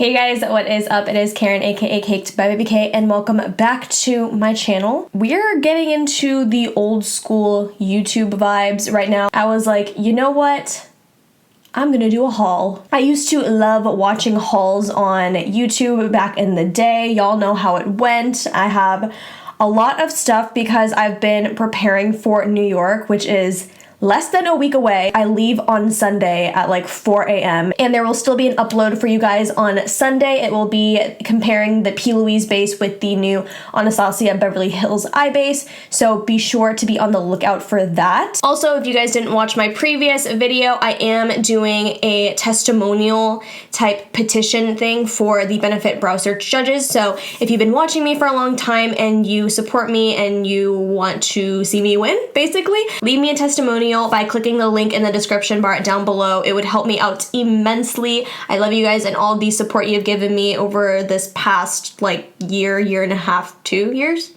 Hey guys, what is up? It is Karen, aka Caked by Baby K, and welcome back to my channel. We're getting into the old school YouTube vibes right now. I was like, you know what? I'm gonna do a haul. I used to love watching hauls on YouTube back in the day. Y'all know how it went. I have a lot of stuff because I've been preparing for New York, which is less than a week away. I leave on Sunday at like 4 a.m. and there will still be an upload for you guys on Sunday. It will be comparing the P. Louise base with the new Anastasia Beverly Hills eye base, so be sure to be on the lookout for that. Also, if you guys didn't watch my previous video, I am doing a testimonial type petition thing for the Benefit Brow Search judges. So if you've been watching me for a long time and you support me and you want to see me win, basically, leave me a testimonial by clicking the link in the description bar down below. It would help me out immensely. I love you guys and all the support you've given me over this past like year and a half, 2 years?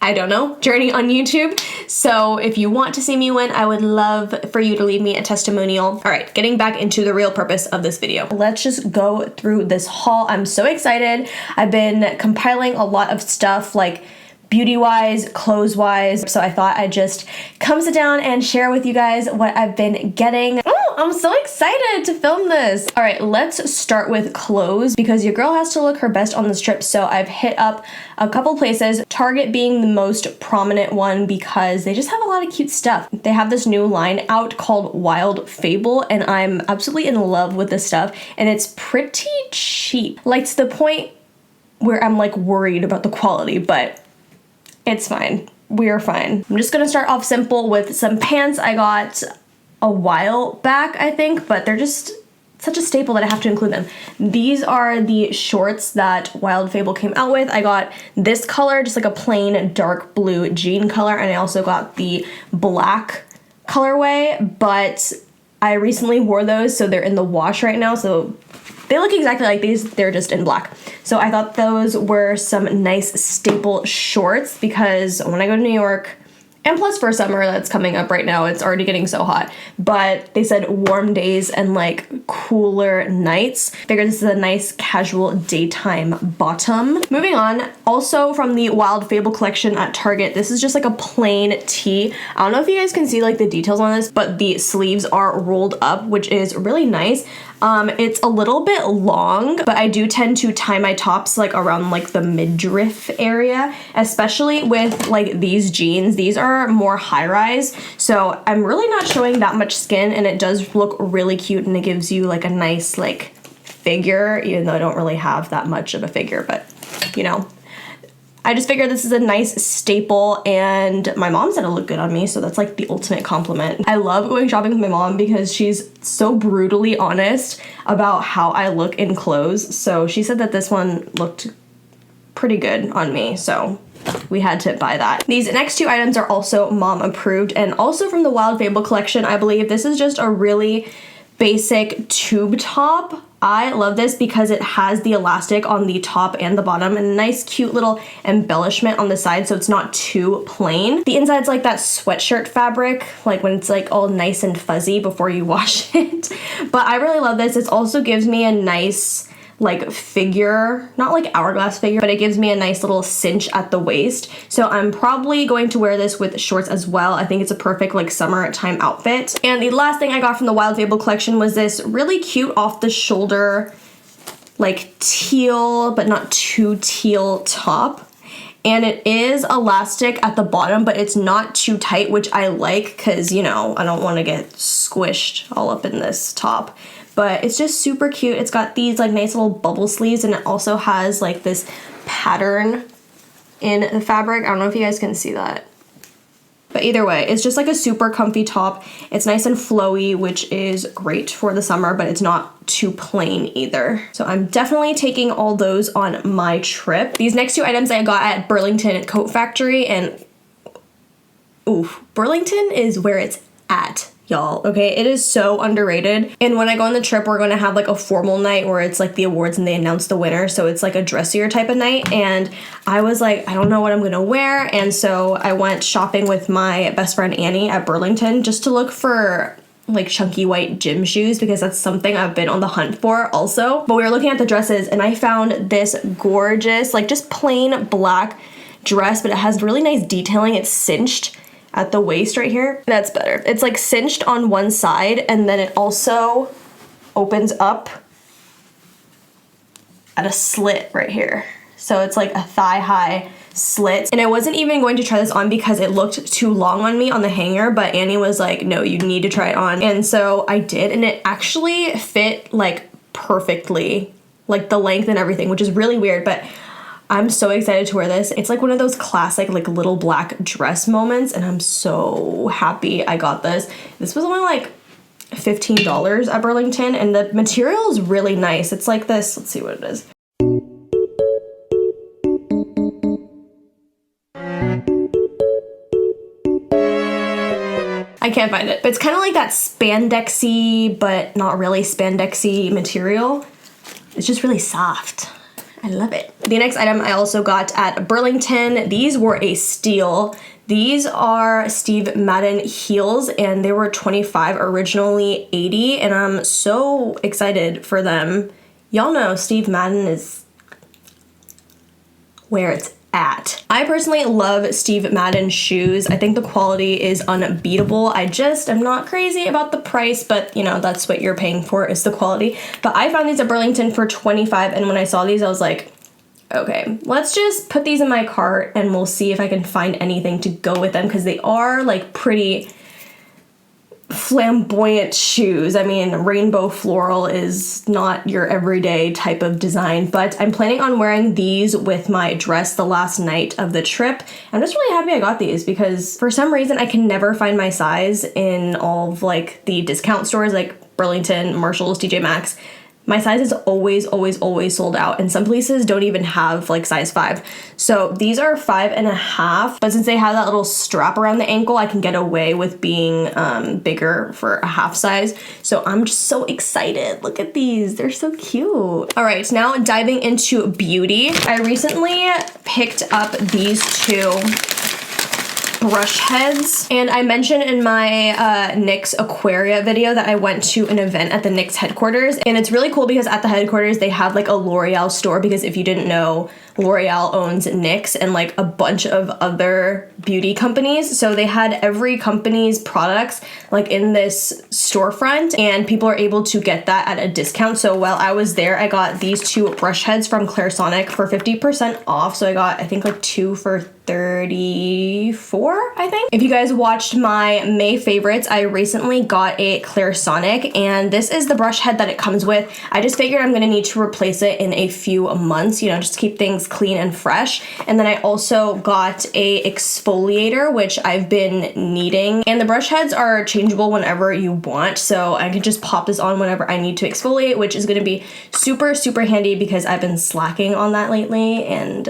I don't know, journey on YouTube. So if you want to see me win, I would love for you to leave me a testimonial. All right, getting back into the real purpose of this video. Let's just go through this haul. I'm so excited. I've been compiling a lot of stuff like beauty-wise, clothes-wise, so I thought I'd just come sit down and share with you guys what I've been getting. Oh, I'm so excited to film this. All right, let's start with clothes because your girl has to look her best on this trip, so I've hit up a couple places, Target being the most prominent one because they just have a lot of cute stuff. They have this new line out called Wild Fable, and I'm absolutely in love with this stuff, and it's pretty cheap. Like, to the point where I'm like worried about the quality, but it's fine. We're fine. I'm just gonna start off simple with some pants I got a while back, I think, but they're just such a staple that I have to include them. These are the shorts that Wild Fable came out with. I got this color, just like a plain dark blue jean color, and I also got the black colorway, but I recently wore those, so they're in the wash right now, so they look exactly like these, they're just in black. So I thought those were some nice staple shorts because when I go to New York, and plus for summer that's coming up right now, it's already getting so hot, but they said warm days and like cooler nights. Figured this is a nice casual daytime bottom. Moving on, also from the Wild Fable collection at Target, this is just like a plain tee. I don't know if you guys can see like the details on this, but the sleeves are rolled up, which is really nice. It's a little bit long, but I do tend to tie my tops like around like the midriff area, especially with like these jeans. These are more high-rise, so I'm really not showing that much skin, and it does look really cute, and it gives you like a nice like figure, even though I don't really have that much of a figure, but you know. I just figured this is a nice staple, and my mom said it looked good on me, so that's like the ultimate compliment. I love going shopping with my mom because she's so brutally honest about how I look in clothes, so she said that this one looked pretty good on me, so we had to buy that. These next two items are also mom approved, and also from the Wild Fable collection, I believe. This is just a really basic tube top. I love this because it has the elastic on the top and the bottom and a nice cute little embellishment on the side, so it's not too plain. The inside's like that sweatshirt fabric, like when it's like all nice and fuzzy before you wash it. But I really love this. It also gives me a nice like figure, not like hourglass figure, but it gives me a nice little cinch at the waist. So I'm probably going to wear this with shorts as well. I think it's a perfect like summertime outfit. And the last thing I got from the Wild Fable collection was this really cute off the shoulder, like teal, but not too teal top. And it is elastic at the bottom, but it's not too tight, which I like because, you know, I don't want to get squished all up in this top. But it's just super cute. It's got these like nice little bubble sleeves, and it also has like this pattern in the fabric. I don't know if you guys can see that. But either way, it's just like a super comfy top. It's nice and flowy, which is great for the summer, but it's not too plain either. So I'm definitely taking all those on my trip. These next two items I got at Burlington Coat Factory, and oof, Burlington is where it's at, y'all. Okay, it is so underrated. And when I go on the trip, we're gonna have like a formal night where it's like the awards and they announce the winner, so it's like a dressier type of night. And I was like, I don't know what I'm gonna wear, and so I went shopping with my best friend Annie at Burlington just to look for like chunky white gym shoes because that's something I've been on the hunt for also. But we were looking at the dresses and I found this gorgeous, like just plain black dress, but it has really nice detailing. It's cinched at the waist right here. That's better. It's like cinched on one side and then it also opens up at a slit right here. So it's like a thigh-high slit. And I wasn't even going to try this on because it looked too long on me on the hanger, but Annie was like, no, you need to try it on. And so I did, and it actually fit like perfectly, like the length and everything, which is really weird, but I'm so excited to wear this. It's like one of those classic like little black dress moments, and I'm so happy I got this. This was only like $15 at Burlington, and the material is really nice. It's like this, let's see what it is. I can't find it, but it's kind of like that spandexy, but not really spandexy material. It's just really soft. I love it. The next item I also got at Burlington. These were a steal. These are Steve Madden heels, and they were $25, originally $80, and I'm so excited for them. Y'all know Steve Madden is where it's at. I personally love Steve Madden shoes. I think the quality is unbeatable. I'm not crazy about the price, but you know, that's what you're paying for, is the quality. But I found these at Burlington for $25, and when I saw these, I was like, okay, let's just put these in my cart and we'll see if I can find anything to go with them, because they are like pretty flamboyant shoes. I mean, rainbow floral is not your everyday type of design, but I'm planning on wearing these with my dress the last night of the trip. I'm just really happy I got these because for some reason I can never find my size in all of like the discount stores like Burlington, Marshalls, TJ Maxx. My size is always sold out, and some places don't even have like size 5. So these are 5.5, but since they have that little strap around the ankle, I can get away with being bigger for a half size. So I'm just so excited. Look at these, they're so cute. All right, now diving into beauty. I recently picked up these two brush heads, and I mentioned in my NYX Aquaria video that I went to an event at the NYX headquarters, and it's really cool because at the headquarters they have like a L'Oreal store, because if you didn't know, L'Oreal owns NYX and like a bunch of other beauty companies, so they had every company's products like in this storefront, and people are able to get that at a discount. So while I was there, I got these two brush heads from Clairsonic for 50% off, so I got I think like 2 for $34, I think. If you guys watched my May favorites, I recently got a Clairsonic, and this is the brush head that it comes with. I just figured I'm gonna need to replace it in a few months, you know, just to keep things clean and fresh. And then I also got a exfoliator, which I've been needing, and the brush heads are changeable whenever you want, so I can just pop this on whenever I need to exfoliate, which is gonna be super handy because I've been slacking on that lately, and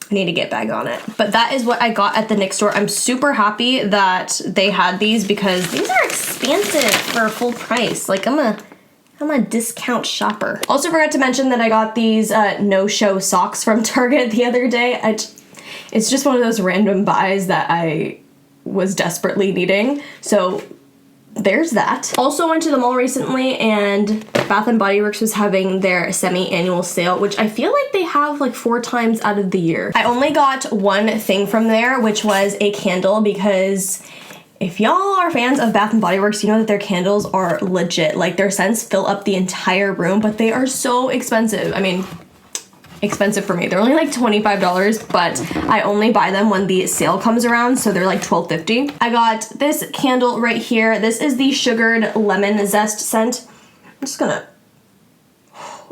I need to get back on it. But that is what I got at the NYX store. I'm super happy that they had these because these are expensive for full price. Like I'm a discount shopper. Also forgot to mention that I got these no-show socks from Target the other day. It's just one of those random buys that I was desperately needing. So there's that. Also went to the mall recently, and Bath & Body Works was having their semi-annual sale, which I feel like they have like 4 times out of the year. I only got one thing from there, which was a candle, because if y'all are fans of Bath & Body Works, you know that their candles are legit. Like their scents fill up the entire room, but they are so expensive. I mean, expensive for me. They're only like $25, but I only buy them when the sale comes around, so they're like $12.50. I got this candle right here. This is the sugared lemon zest scent. I'm just gonna,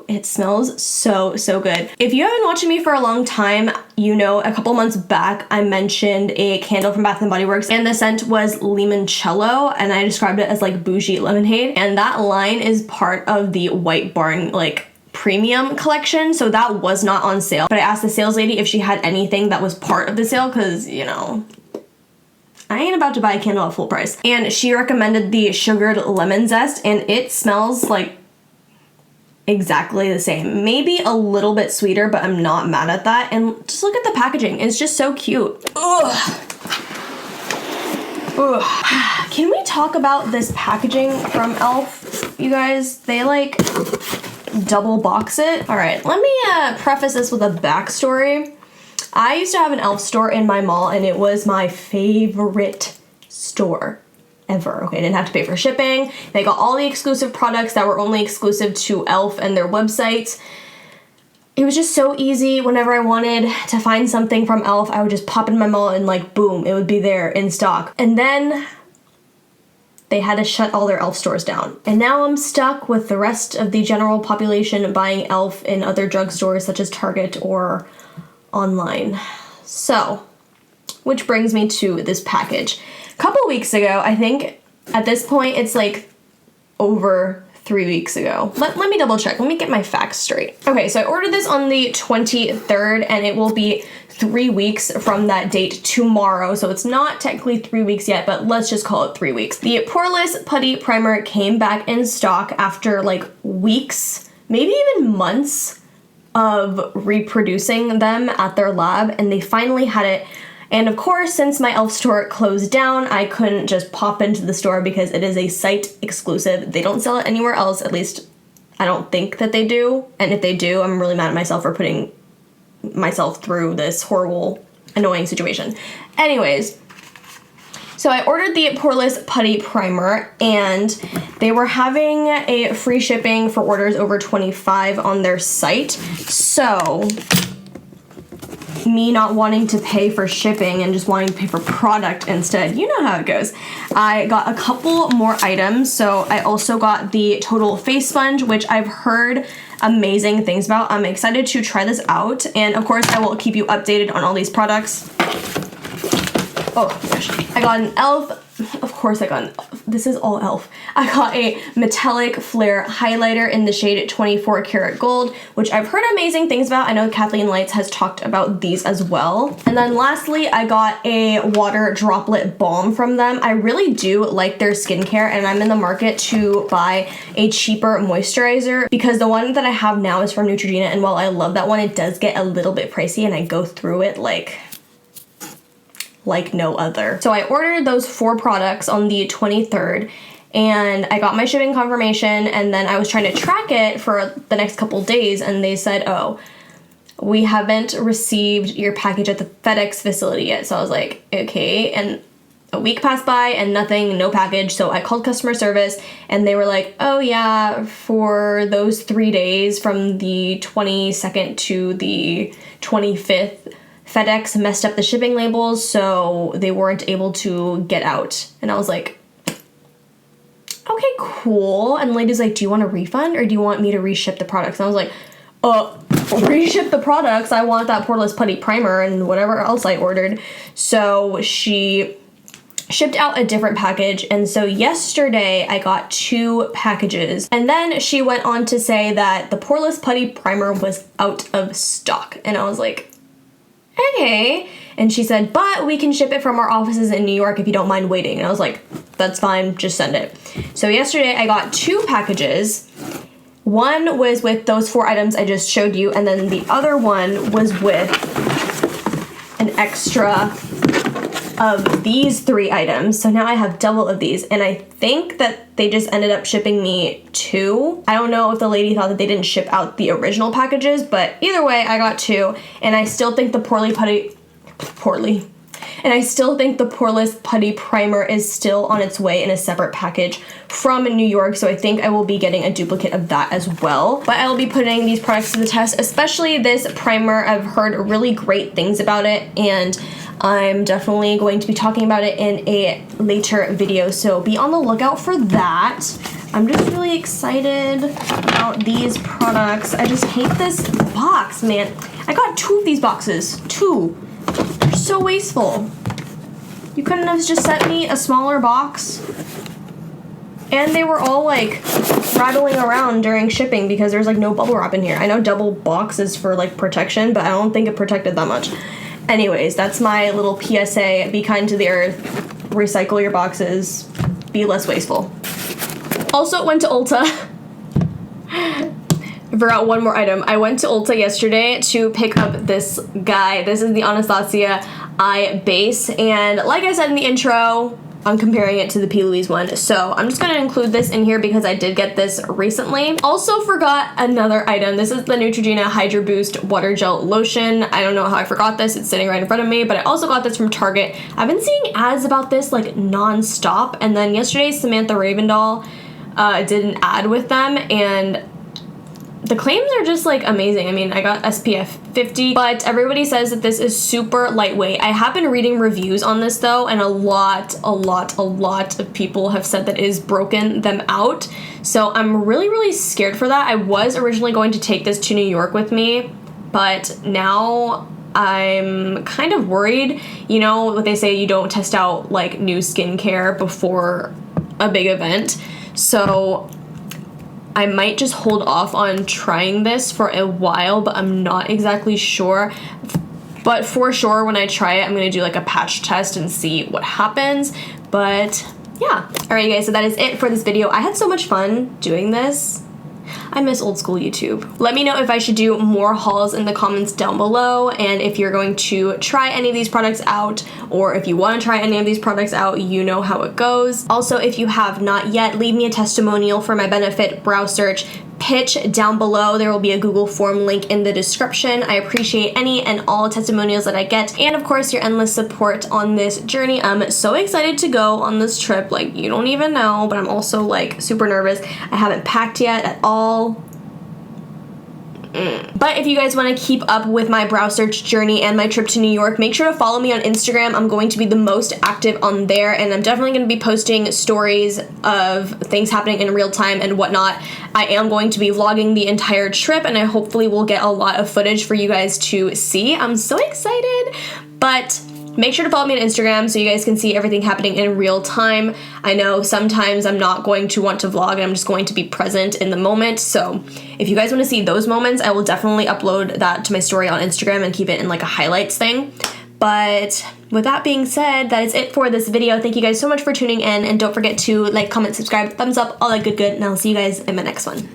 it smells so good. If you haven't watched me for a long time, you know a couple months back I mentioned a candle from Bath & Body Works, and the scent was limoncello, and I described it as like bougie lemonade, and that line is part of the White Barn like premium collection, so that was not on sale. But I asked the sales lady if she had anything that was part of the sale, because you know, I ain't about to buy a candle at full price. And she recommended the sugared lemon zest, and it smells like exactly the same. Maybe a little bit sweeter, but I'm not mad at that. And just look at the packaging, it's just so cute. Ugh. Ugh. Can we talk about this packaging from e.l.f., you guys? They like double box it. All right, let me preface this with a backstory. I used to have an e.l.f. store in my mall, and it was my favorite store ever. Okay, I didn't have to pay for shipping. They got all the exclusive products that were only exclusive to e.l.f. and their websites. It was just so easy. Whenever I wanted to find something from e.l.f., I would just pop in my mall and like, boom, it would be there in stock. And then they had to shut all their e.l.f. stores down. And now I'm stuck with the rest of the general population buying e.l.f. in other drugstores such as Target or online. So, which brings me to this package. A couple weeks ago, I think at this point it's like over 3 weeks ago. Let me double check. Let me get my facts straight. Okay, so I ordered this on the 23rd, and it will be 3 weeks from that date tomorrow. So it's not technically 3 weeks yet, but let's just call it 3 weeks. The Poreless Putty Primer came back in stock after like weeks, maybe even months of reproducing them at their lab, and they finally had it. And of course, since my e.l.f. store closed down, I couldn't just pop into the store because it is a site exclusive. They don't sell it anywhere else, at least I don't think that they do. And if they do, I'm really mad at myself for putting myself through this horrible, annoying situation. Anyways, so I ordered the Poreless Putty Primer, and they were having a free shipping for orders over $25 on their site. So me not wanting to pay for shipping and just wanting to pay for product instead, you know how it goes. I got a couple more items. So I also got the Total Face Sponge, which I've heard amazing things about. I'm excited to try this out, and of course I will keep you updated on all these products. Oh gosh, I got an e.l.f. Of course I got an e.l.f. This is all e.l.f. I got a metallic flare highlighter in the shade 24 karat gold, which I've heard amazing things about. I know Kathleen Lights has talked about these as well. And then lastly, I got a water droplet balm from them. I really do like their skincare, and I'm in the market to buy a cheaper moisturizer because the one that I have now is from Neutrogena, and while I love that one, it does get a little bit pricey, and I go through it like no other. So I ordered those 4 products on the 23rd, and I got my shipping confirmation, and then I was trying to track it for the next couple days, and they said, oh, we haven't received your package at the FedEx facility yet. So I was like, okay, and a week passed by and nothing, no package. So I called customer service, and they were like, oh yeah, for those 3 days from the 22nd to the 25th, FedEx messed up the shipping labels, so they weren't able to get out. And I was like, okay, cool. And the lady's like, do you want a refund or do you want me to reship the products? And I was like, reship the products. I want that Poreless Putty Primer and whatever else I ordered. So she shipped out a different package, and so yesterday I got 2 packages, and then she went on to say that the Poreless Putty Primer was out of stock, and I was like, okay. And she said, but we can ship it from our offices in New York if you don't mind waiting. And I was like, that's fine, just send it. So yesterday I got 2 packages. One was with those 4 items I just showed you, and then the other one was with an extra of these 3 items. So now I have double of these, and I think that they just ended up shipping me 2. I don't know if the lady thought that they didn't ship out the original packages, but either way, I got 2, and I still think the Poreless Putty Primer is still on its way in a separate package from New York, so I think I will be getting a duplicate of that as well. But I will be putting these products to the test, especially this primer. I've heard really great things about it, and I'm definitely going to be talking about it in a later video, so be on the lookout for that. I'm just really excited about these products. I just hate this box, man. I got 2 of these boxes. 2. They're so wasteful. You couldn't have just sent me a smaller box? And they were all like rattling around during shipping because there's like no bubble wrap in here. I know double box is for like protection, but I don't think it protected that much. Anyways, that's my little PSA. Be kind to the earth. Recycle your boxes. Be less wasteful. Also went to Ulta. I forgot one more item. I went to Ulta yesterday to pick up this guy. This is the Anastasia Eye Base. And like I said in the intro, I'm comparing it to the P. Louise one. So I'm just gonna include this in here because I did get this recently. Also forgot another item. This is the Neutrogena Hydro Boost Water Gel Lotion. I don't know how I forgot this. It's sitting right in front of me, but I also got this from Target. I've been seeing ads about this like non-stop, and then yesterday Samantha Ravendahl did an ad with them, and the claims are just like amazing. I mean, I got SPF 50, but everybody says that this is super lightweight. I have been reading reviews on this though, and a lot of people have said that it has broken them out. So I'm really scared for that. I was originally going to take this to New York with me, but now I'm kind of worried. You know what they say, you don't test out like new skincare before a big event. So I might just hold off on trying this for a while, but I'm not exactly sure. But for sure, when I try it, I'm gonna do like a patch test and see what happens. But yeah. Alright, you guys, so that is it for this video. I had so much fun doing this. I miss old school YouTube. Let me know if I should do more hauls in the comments down below, and if you're going to try any of these products out, or if you want to try any of these products out, you know how it goes. Also, if you have not yet, leave me a testimonial for my benefit brow search pitch down below. There will be a Google form link in the description. I appreciate any and all testimonials that I get, and of course your endless support on this journey. I'm so excited to go on this trip, like you don't even know, but I'm also like super nervous. I haven't packed yet at all. But if you guys want to keep up with my brow search journey and my trip to New York, make sure to follow me on Instagram. I'm going to be the most active on there, and I'm definitely going to be posting stories of things happening in real time and whatnot. I am going to be vlogging the entire trip, and I hopefully will get a lot of footage for you guys to see. I'm so excited, but make sure to follow me on Instagram so you guys can see everything happening in real time. I know sometimes I'm not going to want to vlog and I'm just going to be present in the moment. So if you guys want to see those moments, I will definitely upload that to my story on Instagram and keep it in like a highlights thing. But with that being said, that is it for this video. Thank you guys so much for tuning in, and don't forget to like, comment, subscribe, thumbs up, all that good, and I'll see you guys in my next one.